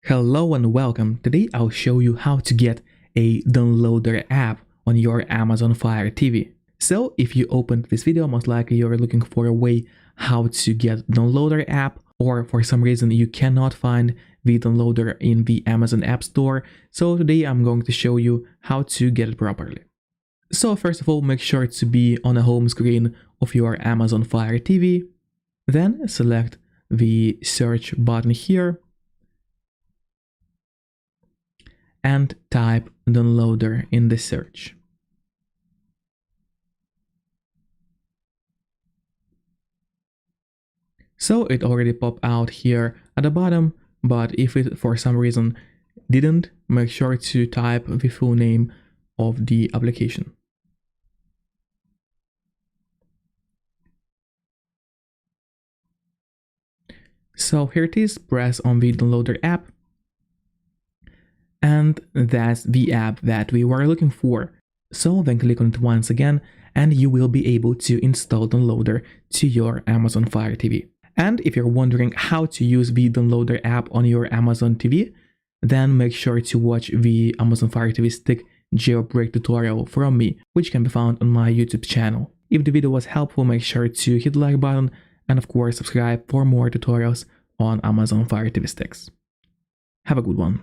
Hello and welcome. Today I'll show you how to get a downloader app on your Amazon Fire TV. So if you opened this video, most likely you're looking for a way how to get downloader app, or for some reason you cannot find the downloader in the Amazon App Store. So today I'm going to show you how to get it properly. So first of all, make sure to be on the home screen of your Amazon Fire TV. Then select the search button here and type downloader in the search. So it already popped out here at the bottom, but if it for some reason didn't, make sure to type the full name of the application. So here it is, press on the downloader app. And that's the app that we were looking for. So then click on it once again and you will be able to install downloader to your Amazon Fire TV. And if you're wondering how to use the downloader app on your Amazon TV, then make sure to watch the Amazon Fire TV Stick jailbreak tutorial from me, which can be found on my YouTube channel. If the video was helpful, make sure to hit the like button and of course subscribe for more tutorials on Amazon Fire TV Sticks. Have a good one.